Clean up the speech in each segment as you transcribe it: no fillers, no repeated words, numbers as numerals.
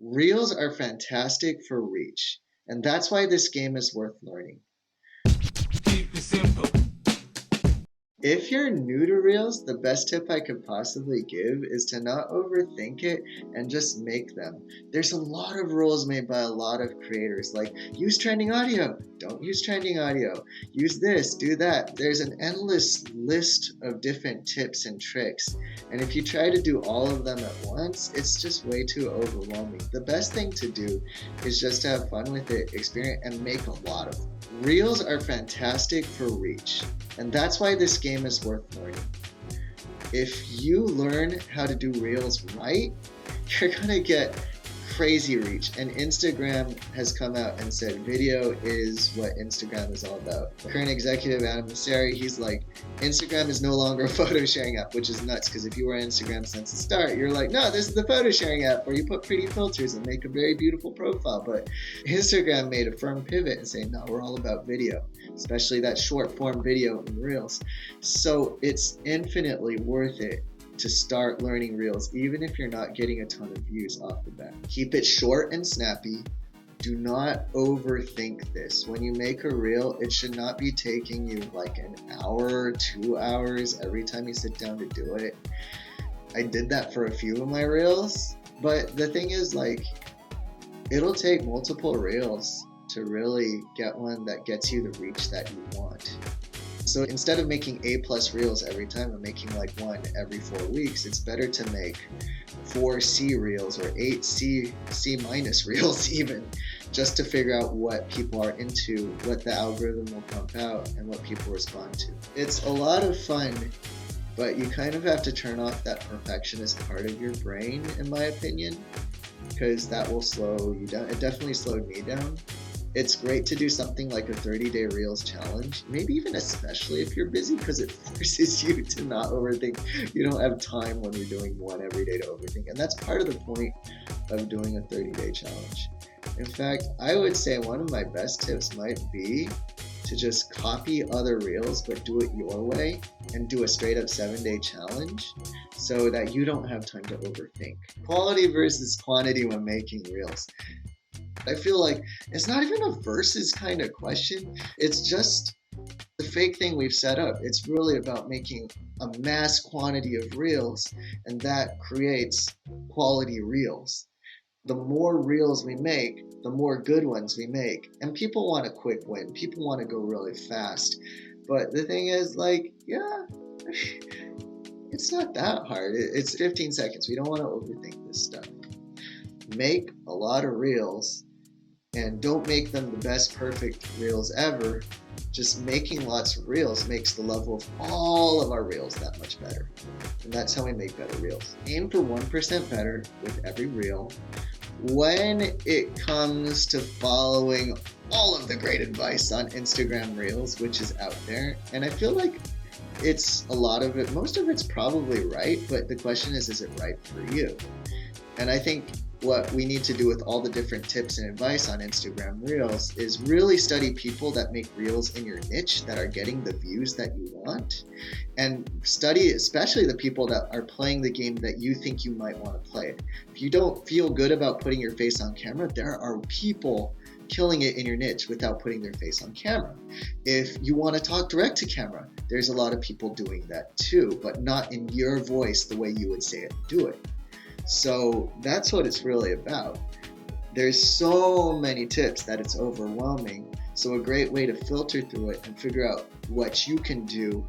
Reels are fantastic for reach, and that's why this game is worth learning. Keep it simple. If you're new to Reels, the best tip I could possibly give is to not overthink it and just make them. There's a lot of rules made by a lot of creators, like use trending audio, don't use trending audio, use this, do that. There's an endless list of different tips and tricks, and if you try to do all of them at once, it's just way too overwhelming. The best thing to do is just to have fun with it, experience, and make a lot of them. Reels are fantastic for reach, and that's why this game is worth learning. If you learn how to do Reels right, you're gonna get crazy reach. And Instagram has come out and said video is what Instagram is all about. Current executive Adam Mosseri, he's like, Instagram is no longer a photo sharing app, which is nuts, because if you were on Instagram since the start, you're like, no, this is the photo sharing app where you put pretty filters and make a very beautiful profile. But Instagram made a firm pivot and saying, no, we're all about video, especially that short form video in Reels. So it's infinitely worth it to start learning Reels, even if you're not getting a ton of views off the bat. Keep it short and snappy. Do not overthink this. When you make a Reel, it should not be taking you like an hour, 2 hours every time you sit down to do it. I did that for a few of my Reels, but the thing is, like, it'll take multiple Reels to really get one that gets you the reach that you want. So instead of making A+ Reels every time and making like one every 4 weeks, it's better to make 4 C Reels or 8 C- Reels even, just to figure out what people are into, what the algorithm will pump out, and what people respond to. It's a lot of fun, but you kind of have to turn off that perfectionist part of your brain, in my opinion, because that will slow you down. It definitely slowed me down. It's great to do something like a 30-day Reels challenge, maybe even especially if you're busy, because it forces you to not overthink. You don't have time when you're doing one every day to overthink, and that's part of the point of doing a 30-day challenge. In fact, I would say one of my best tips might be to just copy other Reels, but do it your way and do a straight up 7-day challenge so that you don't have time to overthink. Quality versus quantity when making Reels. I feel like it's not even a versus kind of question. It's just the fake thing we've set up. It's really about making a mass quantity of Reels, and that creates quality Reels. The more Reels we make, the more good ones we make. And people want a quick win. People want to go really fast. But the thing is, like, yeah, it's not that hard. It's 15 seconds. We don't want to overthink this stuff. Make a lot of Reels, and don't make them the best perfect Reels ever. Just making lots of Reels makes the level of all of our Reels that much better. And that's how we make better Reels. Aim for 1% better with every Reel. When it comes to following all of the great advice on Instagram Reels, which is out there, and I feel like it's a lot of it, most of it's probably right, but the question is it right for you? And I think what we need to do with all the different tips and advice on Instagram Reels is really study people that make Reels in your niche that are getting the views that you want, and study especially the people that are playing the game that you think you might want to play. If you don't feel good about putting your face on camera, there are people killing it in your niche without putting their face on camera. If you want to talk direct to camera, there's a lot of people doing that too, but not in your voice the way you would say it, do it. So that's what it's really about. There's so many tips that it's overwhelming. So a great way to filter through it and figure out what you can do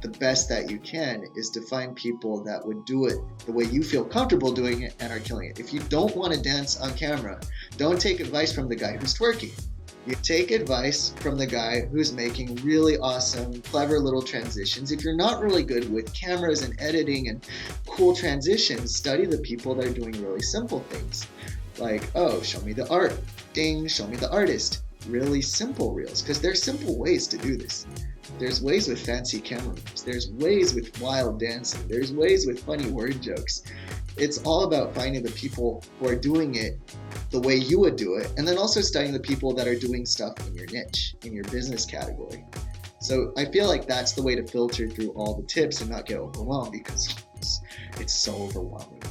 the best that you can is to find people that would do it the way you feel comfortable doing it and are killing it. If you don't want to dance on camera, don't take advice from the guy who's twerking. You take advice from the guy who's making really awesome, clever little transitions. If you're not really good with cameras and editing and cool transitions, study the people that are doing really simple things. Like, oh, show me the art. Ding, show me the artist. Really simple Reels, because there's simple ways to do this. There's ways with fancy camera moves. There's ways with wild dancing. There's ways with funny word jokes. It's all about finding the people who are doing it the way you would do it, and then also studying the people that are doing stuff in your niche, in your business category. So I feel like that's the way to filter through all the tips and not get overwhelmed, because it's so overwhelming.